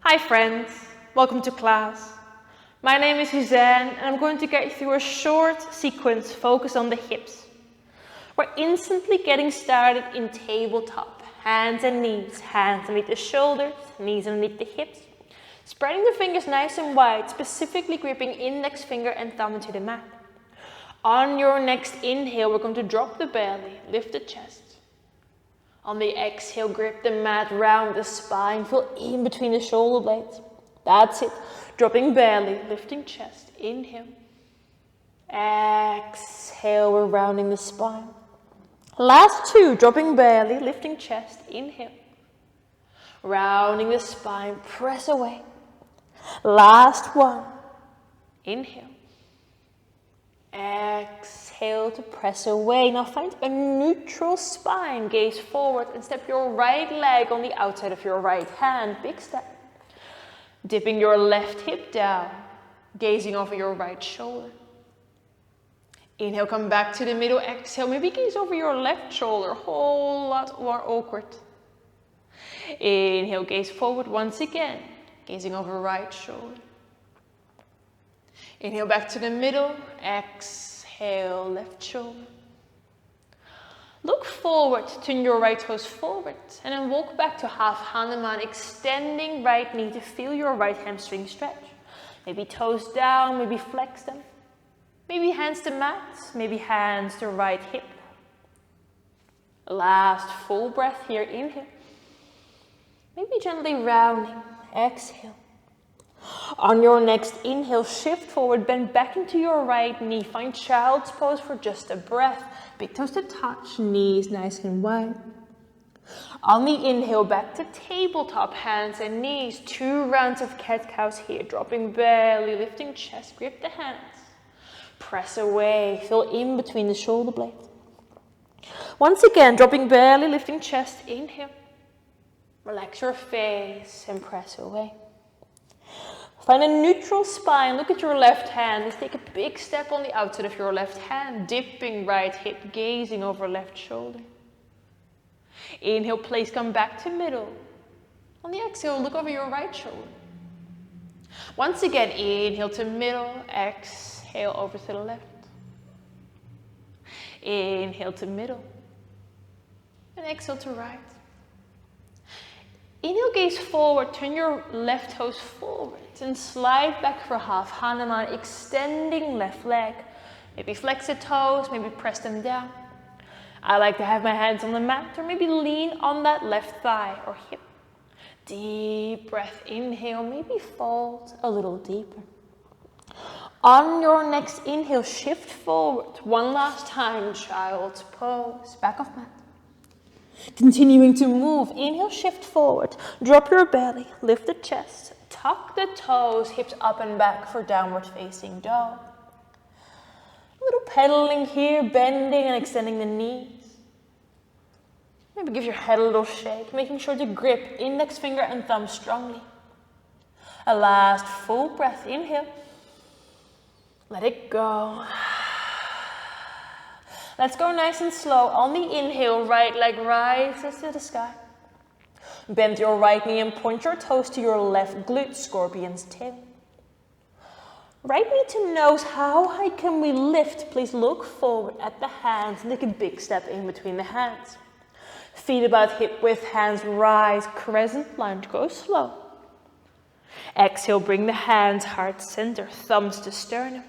Hi friends, welcome to class. My name is Suzanne and I'm going to get you through a short sequence focused on the hips. We're instantly getting started in tabletop. Hands and knees, hands underneath the shoulders, knees underneath the hips. Spreading the fingers nice and wide, specifically gripping index finger and thumb into the mat. On your next inhale, we're going to drop the belly, lift the chest. On the exhale, grip the mat round the spine, feel in between the shoulder blades. That's it. Dropping belly, lifting chest. Inhale. Exhale, we're rounding the spine. Last two, dropping belly, lifting chest. Inhale. Rounding the spine, press away. Last one. Inhale. Exhale to press away. Now find a neutral spine. Gaze forward and step your right leg on the outside of your right hand. Big step. Dipping your left hip down. Gazing over your right shoulder. Inhale, come back to the middle. Exhale, maybe gaze over your left shoulder. Whole lot more awkward. Inhale, gaze forward once again. Gazing over right shoulder. Inhale back to the middle, exhale, left shoulder. Look forward, turn your right toes forward, and then walk back to half Hanuman, extending right knee to feel your right hamstring stretch. Maybe toes down, maybe flex them. Maybe hands to mat, maybe hands to right hip. Last full breath here, inhale. Maybe gently rounding, exhale. On your next inhale, shift forward, bend back into your right knee. Find child's pose for just a breath. Big toes to touch, knees nice and wide. On the inhale, back to tabletop, hands and knees. 2 rounds of cat-cows here. Dropping belly, lifting chest, grip the hands. Press away, feel in between the shoulder blades. Once again, dropping belly, lifting chest, inhale. Relax your face and press away. Find a neutral spine, look at your left hand. Let's take a big step on the outside of your left hand, dipping right hip, gazing over left shoulder. Inhale, place, come back to middle. On the exhale, look over your right shoulder. Once again, inhale to middle, exhale over to the left. Inhale to middle, and exhale to right. Inhale, gaze forward, turn your left toes forward and slide back for half Hanuman, extending left leg. Maybe flex the toes, maybe press them down. I like to have my hands on the mat or maybe lean on that left thigh or hip. Deep breath, inhale, maybe fold a little deeper. On your next inhale, shift forward. One last time, child's pose, back of mat. Continuing to move, inhale, shift forward, drop your belly, lift the chest, tuck the toes, hips up and back for downward facing dog. A little pedaling here, bending and extending the knees. Maybe give your head a little shake, making sure to grip index finger and thumb strongly. A last full breath, inhale, let it go. Let's go nice and slow. On the inhale, right leg rises to the sky. Bend your right knee and point your toes to your left glute, scorpion's tail. Right knee to nose, how high can we lift? Please look forward at the hands and take a big step in between the hands. Feet about hip width, hands rise, crescent lunge, go slow. Exhale, bring the hands heart center, thumbs to sternum.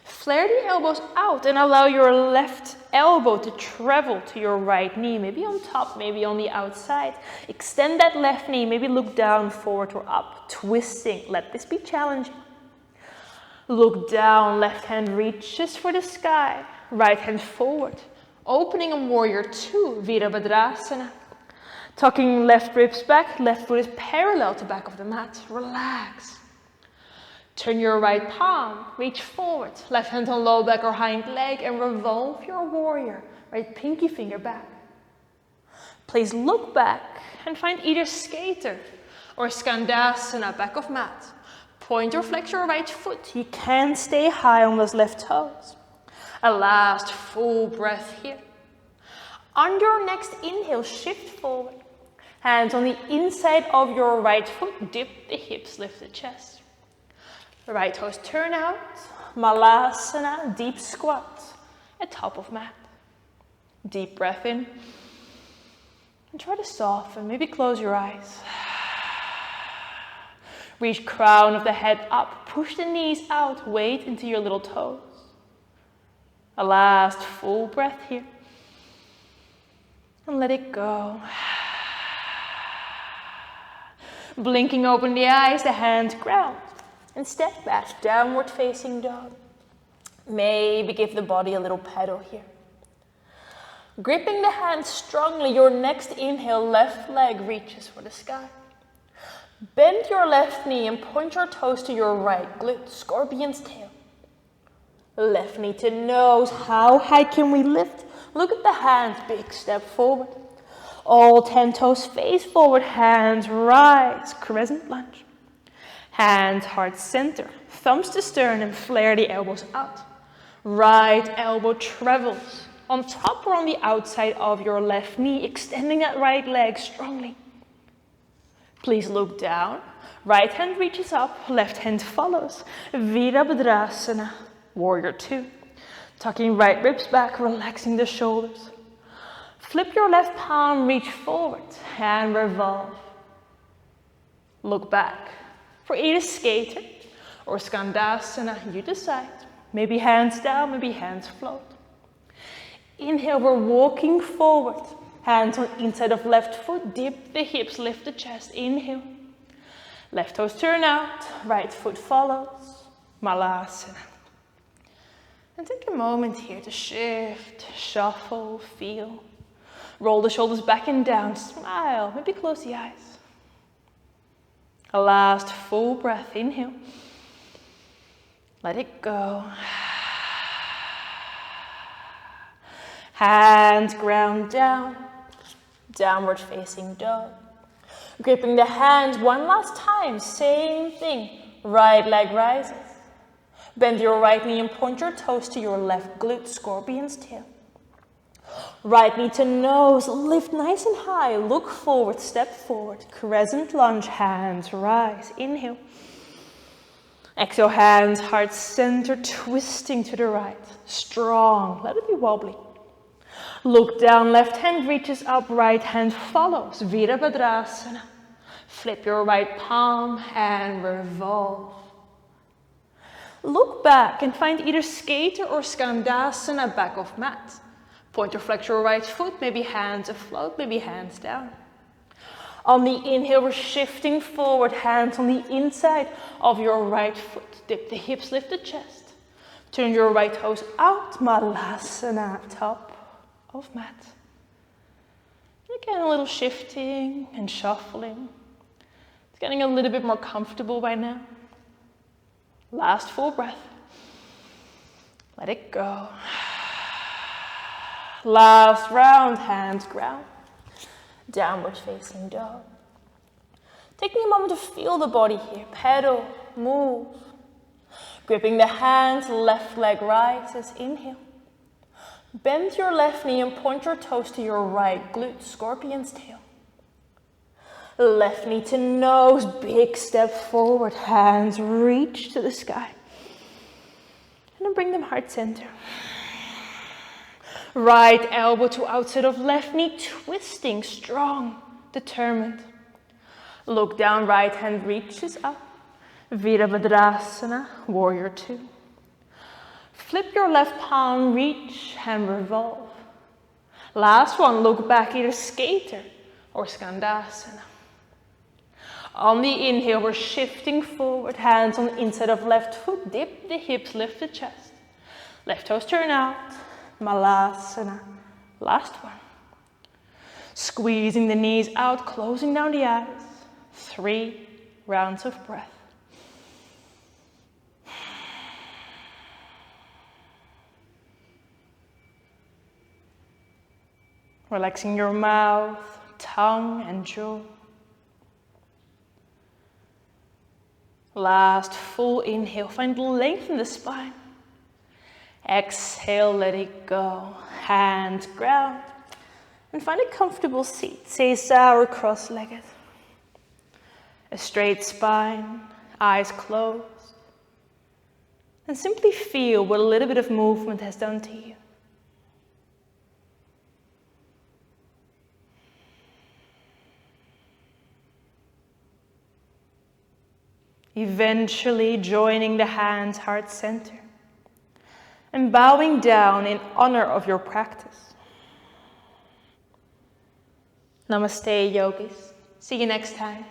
Flare the elbows out and allow your left elbow to travel to your right knee, maybe on top, maybe on the outside. Extend that left knee, maybe look down, forward or up, twisting. Let this be challenging. Look down, left hand reaches for the sky, right hand forward. Opening a warrior 2, Virabhadrasana. Tucking left ribs back, left foot is parallel to back of the mat. Relax. Turn your right palm, reach forward, left hand on low back or hind leg and revolve your warrior, right pinky finger back. Please look back and find either skater or skandasana, back of mat. Point or flex your right foot, you can stay high on those left toes. A last full breath here. On your next inhale, shift forward. Hands on the inside of your right foot, dip the hips, lift the chest. Right toes turn out, Malasana, deep squat at top of mat. Deep breath in. And try to soften, maybe close your eyes. Reach crown of the head up, push the knees out, weight into your little toes. A last full breath here. And let it go. Blinking open the eyes, the hands ground. And step back, downward facing dog. Maybe give the body a little pedal here. Gripping the hands strongly, your next inhale, left leg reaches for the sky. Bend your left knee and point your toes to your right glute, scorpion's tail. Left knee to nose, how high can we lift? Look at the hands, big step forward. All 10 toes face forward, hands rise, crescent lunge. Hands heart center, thumbs to sternum, flare the elbows out. Right elbow travels on top or on the outside of your left knee, extending that right leg strongly. Please look down, right hand reaches up, left hand follows. Virabhadrasana, warrior two. Tucking right ribs back, relaxing the shoulders. Flip your left palm, reach forward, and revolve. Look back. For either skater or skandasana, you decide. Maybe hands down, maybe hands float. Inhale, we're walking forward. Hands on inside of left foot, dip the hips, lift the chest. Inhale. Left toes turn out, right foot follows. Malasana. And take a moment here to shift, shuffle, feel. Roll the shoulders back and down, smile, maybe close the eyes. A last full breath, inhale. Let it go. Hands ground down, downward facing dog. Gripping the hands one last time, same thing. Right leg rises. Bend your right knee and point your toes to your left glute, scorpion's tail. Right knee to nose, lift nice and high, look forward, step forward, crescent lunge, hands rise, inhale. Exhale, hands, heart center, twisting to the right, strong, let it be wobbly. Look down, left hand reaches up, right hand follows, Virabhadrasana. Flip your right palm and revolve. Look back and find either skater or skandasana, back of mat. Point or flex your right foot, maybe hands afloat, maybe hands down. On the inhale, we're shifting forward, hands on the inside of your right foot. Dip the hips, lift the chest. Turn your right toes out, Malasana, top of mat. Again, a little shifting and shuffling. It's getting a little bit more comfortable by now. Last full breath. Let it go. Last round, hands ground. Downward facing dog. Taking a moment to feel the body here. Pedal, move. Gripping the hands, left leg rises, inhale. Bend your left knee and point your toes to your right glute, scorpion's tail. Left knee to nose, big step forward, hands reach to the sky. And then bring them heart center. Right elbow to outside of left knee, twisting, strong, determined. Look down, right hand reaches up. Virabhadrasana, warrior two. Flip your left palm, reach and revolve. Last one, look back, either skater or skandasana. On the inhale, we're shifting forward, hands on the inside of left foot, dip the hips, lift the chest. Left toes turn out, Malasana. Last one. Squeezing the knees out, closing down the eyes. 3 rounds of breath. Relaxing your mouth, tongue, and jaw. Last full inhale, find length in the spine. Exhale, let it go. Hands ground. And find a comfortable seat. Seiza or cross-legged. A straight spine, eyes closed. And simply feel what a little bit of movement has done to you. Eventually joining the hands heart center and bowing down in honor of your practice. Namaste, yogis. See you next time.